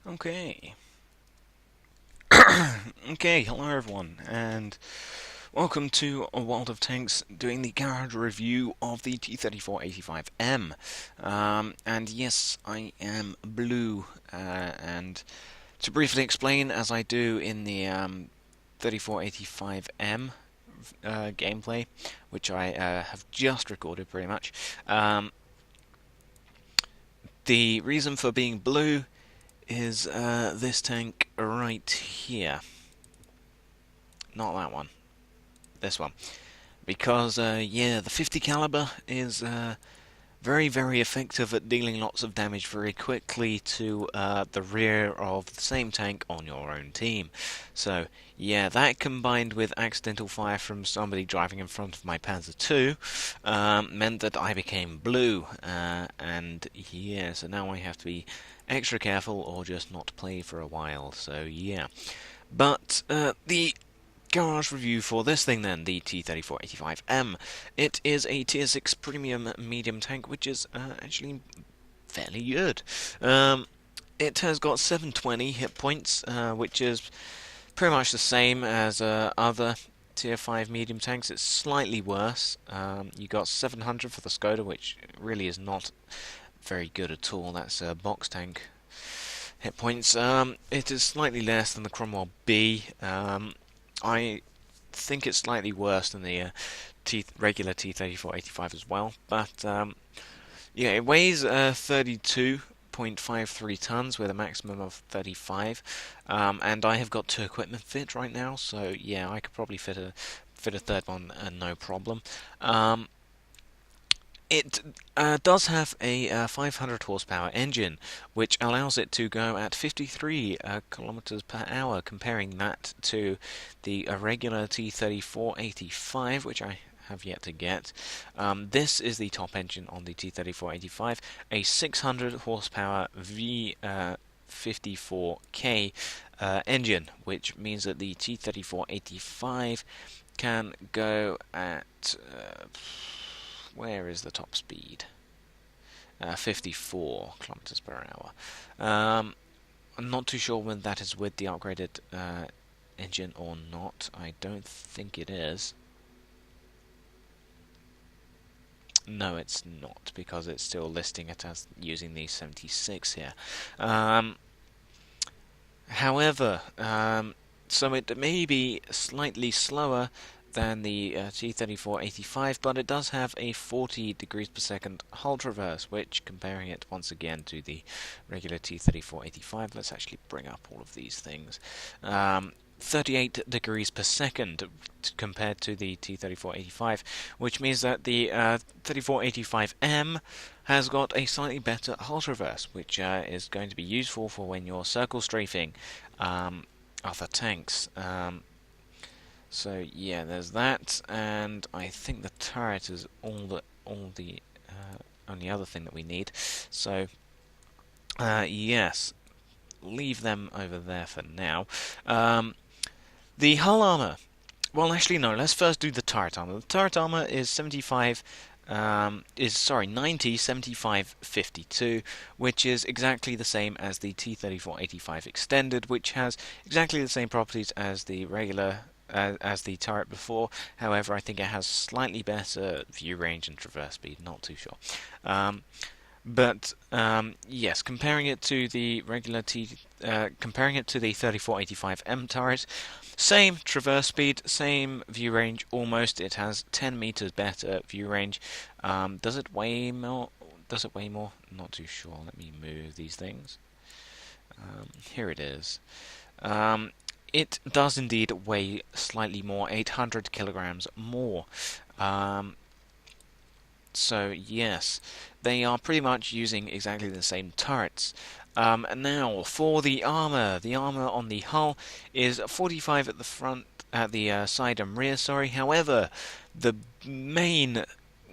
Okay. Okay, hello everyone, and welcome to A World of Tanks doing the garage review of the T-34-85M. And yes, I am blue, and to briefly explain, as I do in the 34-85M gameplay, which I have just recorded pretty much, um, the reason for being blue is this tank right here. Not that one. This one. Because, yeah, the 50 caliber is very, very effective at dealing lots of damage very quickly to the rear of the same tank on your own team. So, yeah, that combined with accidental fire from somebody driving in front of my Panzer II meant that I became blue. And, yeah, so now I have to be extra careful or just not play for a while. So, yeah. But the garage review for this thing then, the T-34-85M. It is a Tier 6 premium medium tank, which is actually fairly good. It has got 720 hit points, which is pretty much the same as other Tier 5 medium tanks. It's slightly worse. You got 700 for the Skoda, which really is not very good at all. That's a box tank hit points. It is slightly less than the Cromwell B. I think it's slightly worse than the regular T-34-85 as well, but yeah, it weighs 32.53 tons with a maximum of 35, and I have got two equipment fit right now, so yeah, I could probably fit a third one, no problem. It does have a 500 horsepower engine, which allows it to go at 53 kilometers per hour, comparing that to the regular T-34-85, which I have yet to get. This is the top engine on the T-34-85, a 600 horsepower V54K engine, which means that the T-34-85 can go at where is the top speed? 54 kilometers per hour. I'm not too sure whether that is with the upgraded engine or not. I don't think it is. No, it's not, because it's still listing it as using the 76 here. However, so it may be slightly slower than the T-34-85, but it does have a 40 degrees per second hull traverse, which, comparing it once again to the regular T-34-85, let's actually bring up all of these things. 38 degrees per second compared to the T-34-85, which means that the 34-85M has got a slightly better hull traverse, which is going to be useful for when you're circle strafing other tanks. So yeah, there's that, and I think the turret is all the only other thing that we need. So yes, leave them over there for now. The hull armor. Well, actually, no. Let's first do the turret armor. The turret armor is 90, 75, 52, which is exactly the same as the T-34-85 extended, which has exactly the same properties as the regular as the turret before. However, I think it has slightly better view range and traverse speed. Not too sure. But yes, comparing it to the regular comparing it to the 34-85M turret, same traverse speed, same view range almost. It has 10 meters better view range. Does it weigh more? Does it weigh more? Not too sure. Let me move these things. Here it is. It does indeed weigh slightly more, 800 kilograms more. So yes, they are pretty much using exactly the same turrets. Now for the armor on the hull is 45 at the front, at the side and rear. Sorry. However, the main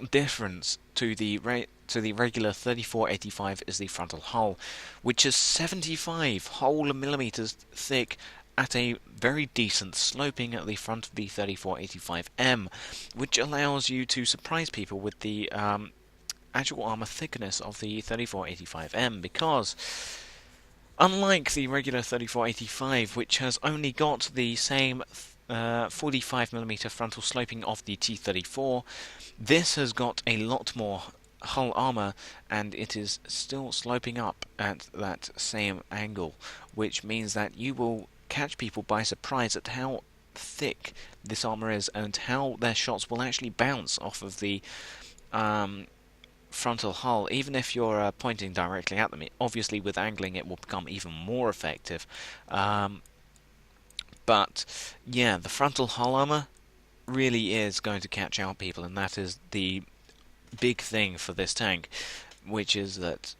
difference to the regular 34-85 is the frontal hull, which is 75 whole millimeters thick at a very decent sloping at the front of the 34-85M, which allows you to surprise people with the actual armor thickness of the 34-85M, because Unlike the regular 34-85, which has only got the same 45mm frontal sloping of the T-34, this has got a lot more hull armour, and it is still sloping up at that same angle, which means that you will catch people by surprise at how thick this armour is and how their shots will actually bounce off of the frontal hull, even if you're pointing directly at them. Obviously, with angling, it will become even more effective. But yeah, the frontal hull armor really is going to catch out people, and that is the big thing for this tank, which is that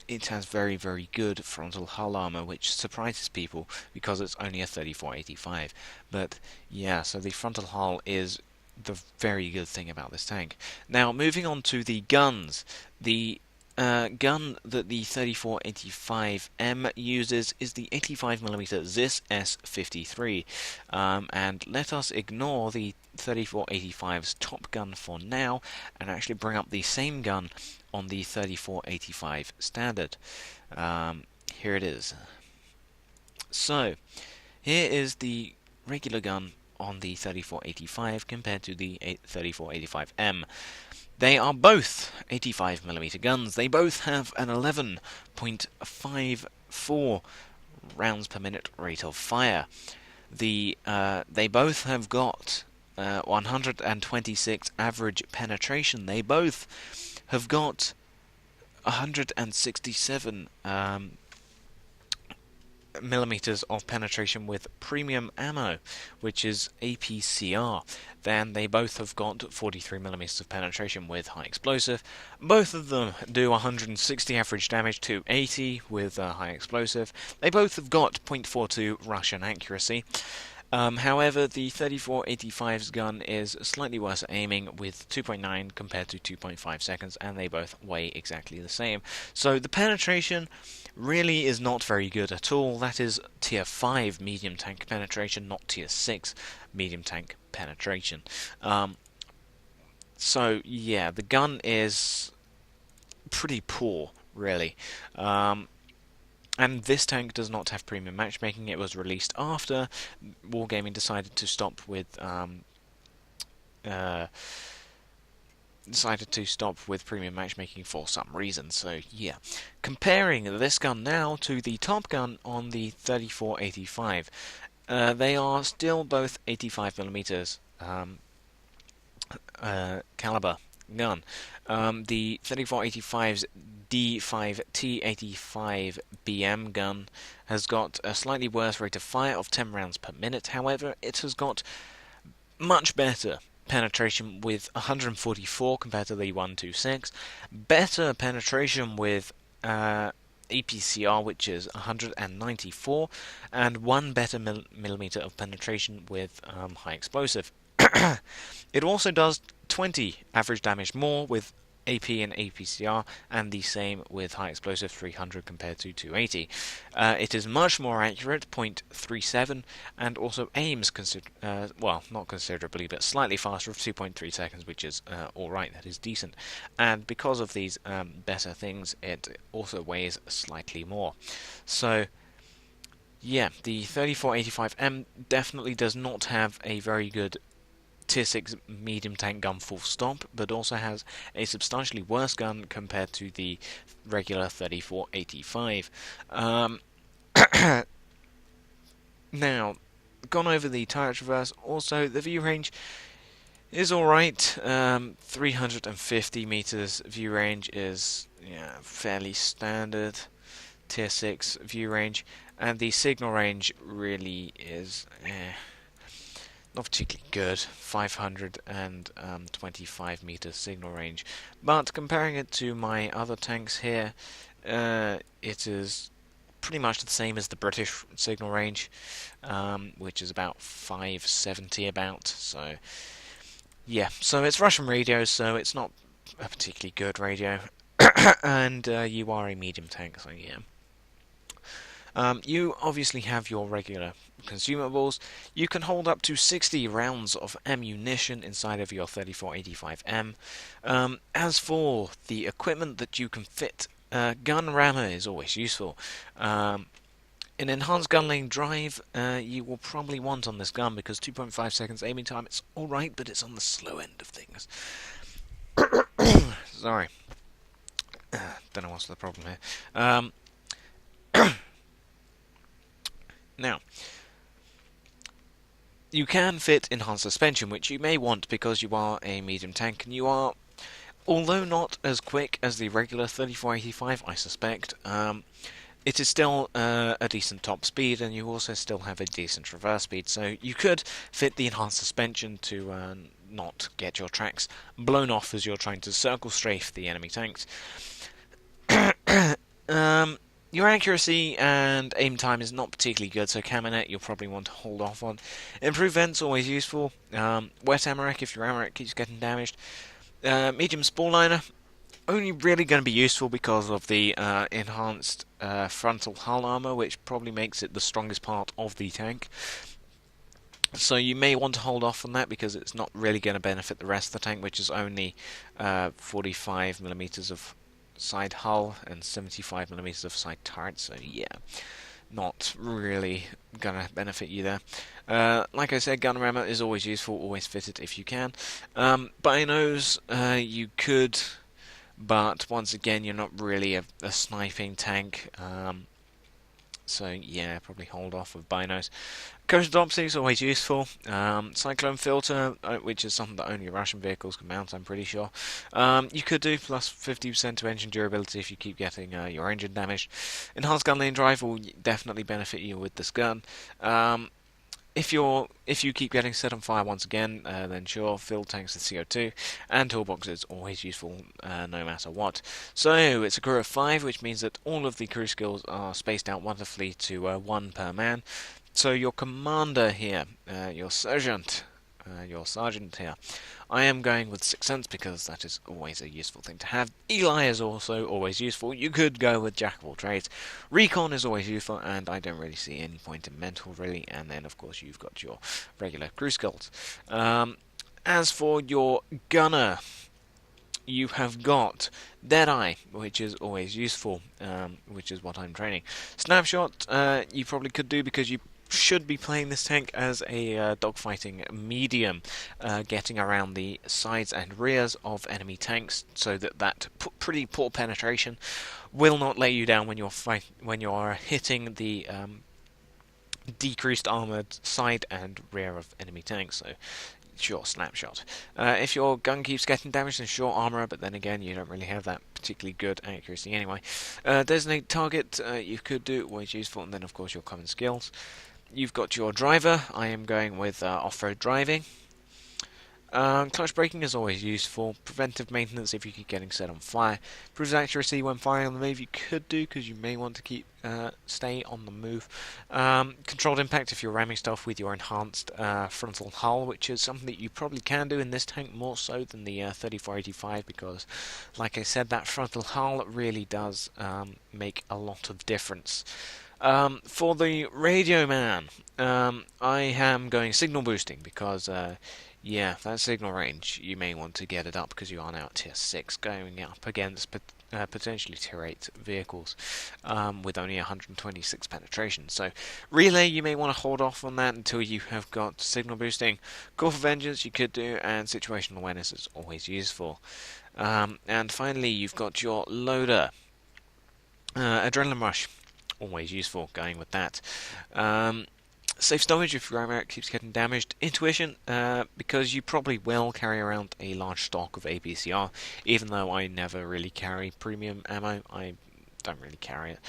it has very, very good frontal hull armor, which surprises people because it's only a 34-85. But yeah, so the frontal hull is the very good thing about this tank. Now, moving on to the guns. The gun that the 34-85M uses is the 85mm ZIS S53, and let us ignore the 34-85's top gun for now and actually bring up the same gun on the 34-85 standard. Here it is. So, here is the regular gun on the 34-85 compared to the 34-85M. They are both 85mm guns. They both have an 11.54 rounds per minute rate of fire. They both have got 126 average penetration. They both have got 167 millimeters of penetration with premium ammo, which is APCR. Then they both have got 43 millimeters of penetration with high explosive. Both of them do 160 average damage to 80 with high explosive. They both have got .42 Russian accuracy. However, the 34-85's gun is slightly worse at aiming with 2.9 compared to 2.5 seconds, and they both weigh exactly the same. So the penetration really is not very good at all. That is tier 5 medium tank penetration, not tier 6 medium tank penetration. So yeah, the gun is pretty poor, really. And this tank does not have premium matchmaking. It was released after Wargaming decided to stop with premium matchmaking for some reason. So yeah, comparing this gun now to the top gun on the 34-85, they are still both 85mm caliber gun. The 34-85's D5T-85BM gun has got a slightly worse rate of fire of 10 rounds per minute. However, it has got much better penetration with 144 compared to the 126, better penetration with APCR, which is 194, and one better millimeter of penetration with high explosive. It also does 20 average damage more with AP and APCR, and the same with high explosive, 300 compared to 280. It is much more accurate, 0.37, and also aims well, not considerably, but slightly faster of 2.3 seconds, which is alright, that is decent. And because of these better things, it also weighs slightly more. So yeah, the 34-85M definitely does not have a very good Tier 6 medium tank gun full stop, but also has a substantially worse gun compared to the regular 34-85. Now, gone over the turret traverse, also the view range is alright. 350 meters view range is fairly standard Tier 6 view range, and the signal range really is not particularly good, 525 meters signal range. But comparing it to my other tanks here, it is pretty much the same as the British signal range, which is about 570 about. So yeah, so it's Russian radio, so it's not a particularly good radio. And you are a medium tank, so yeah. You obviously have your regular consumables. You can hold up to 60 rounds of ammunition inside of your 34-85M. As for the equipment that you can fit gun rammer is always useful. In enhanced gunlaying drive, you will probably want on this gun because 2.5 seconds aiming time, it's alright, but it's on the slow end of things. Sorry. Don't know what's the problem here. Now, you can fit enhanced suspension, which you may want because you are a medium tank, and you are, although not as quick as the regular 34-85, I suspect, it is still a decent top speed, and you also still have a decent reverse speed, so you could fit the enhanced suspension to not get your tracks blown off as you're trying to circle strafe the enemy tanks. Your accuracy and aim time is not particularly good, so Caminet you'll probably want to hold off on. Improved vents always useful. Wet Amarek if your Amarek keeps getting damaged. Medium spore liner only really going to be useful because of the enhanced frontal hull armor, which probably makes it the strongest part of the tank. So you may want to hold off on that because it's not really going to benefit the rest of the tank, which is only 45mm of side hull and 75mm of side turret. So yeah, not really gonna benefit you there. Like I said, gun rammer is always useful, always fit it if you can. Binos, you could, but once again, you're not really a sniping tank. So yeah, probably hold off with binos. Coastopsy is always useful. Cyclone filter, which is something that only Russian vehicles can mount, I'm pretty sure. You could do plus 50% to engine durability if you keep getting your engine damaged. Enhanced gun lane drive will definitely benefit you with this gun. If you keep getting set on fire once again, then sure, fill tanks with CO2, and toolbox is always useful no matter what. So it's a crew of 5, which means that all of the crew skills are spaced out wonderfully to 1 per man. So your commander here, your sergeant here, I am going with 6 cents because that is always a useful thing to have. Eli is also always useful. You could go with jack of all trades. Recon is always useful, and I don't really see any point in mental really. And then of course you've got your regular crew skills. As for your gunner, you have got Deadeye, which is always useful, which is what I'm training. Snapshot, you probably could do because you should be playing this tank as a dogfighting medium, getting around the sides and rears of enemy tanks, so that pretty poor penetration will not lay you down when you're hitting the decreased armored side and rear of enemy tanks. So sure, snapshot. If your gun keeps getting damaged, then sure, armor, but then again, you don't really have that particularly good accuracy anyway. Designate target, you could do, always useful, and then of course your common skills. You've got your driver. I am going with off-road driving. Clutch braking is always useful. Preventive maintenance if you keep getting set on fire. Improves accuracy when firing on the move. You could do because you may want to keep stay on the move. Controlled impact if you're ramming stuff with your enhanced frontal hull, which is something that you probably can do in this tank more so than the 34-85 because, like I said, that frontal hull really does make a lot of difference. For the radio man, I am going signal boosting because, yeah, that signal range, you may want to get it up because you are now at tier 6, going up against potentially tier 8 vehicles with only 126 penetration. So, relay, you may want to hold off on that until you have got signal boosting. Call for vengeance, you could do, and situational awareness is always useful. And finally, you've got your loader. Adrenaline rush. Always useful going with that. Safe storage if your ammo keeps getting damaged. Intuition, because you probably will carry around a large stock of APCR, even though I never really carry premium ammo. I don't really carry it.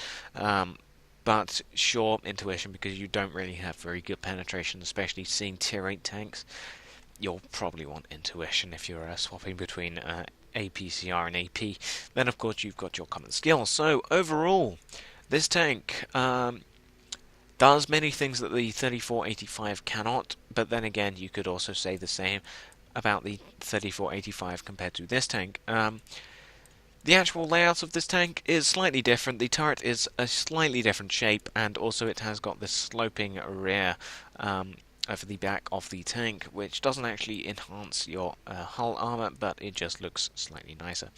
But sure, intuition, because you don't really have very good penetration, especially seeing tier 8 tanks. You'll probably want intuition if you're swapping between APCR and AP. Then of course you've got your common skills. So overall, this tank does many things that the 34-85 cannot, but then again, you could also say the same about the 34-85 compared to this tank. The actual layout of this tank is slightly different. The turret is a slightly different shape, and also it has got this sloping rear over the back of the tank, which doesn't actually enhance your hull armor, but it just looks slightly nicer.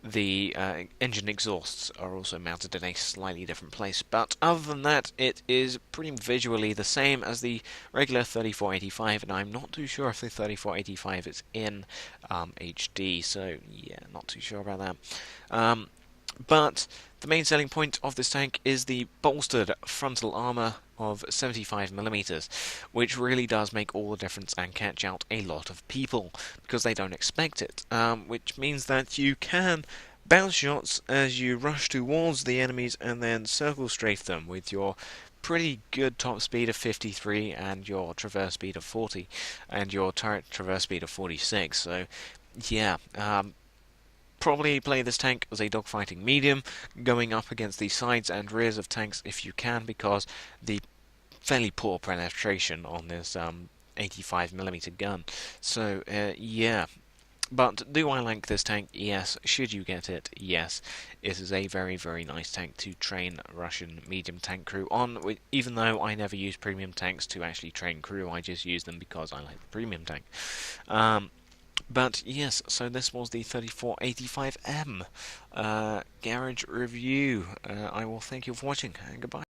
the engine exhausts are also mounted in a slightly different place. But other than that, it is pretty visually the same as the regular 34-85, and I'm not too sure if the 34-85 is in HD, so yeah, not too sure about that. But the main selling point of this tank is the bolstered frontal armour of 75mm, which really does make all the difference and catch out a lot of people because they don't expect it, which means that you can bounce shots as you rush towards the enemies and then circle strafe them with your pretty good top speed of 53 and your traverse speed of 40 and your turret traverse speed of 46. So yeah, probably play this tank as a dogfighting medium, going up against the sides and rears of tanks if you can, because the fairly poor penetration on this 85mm gun. So yeah. But do I like this tank? Yes. Should you get it? Yes. It is a very, very nice tank to train Russian medium tank crew on, even though I never use premium tanks to actually train crew. I just use them because I like the premium tank. But yes, so this was the 34-85M garage review. I will thank you for watching, and goodbye.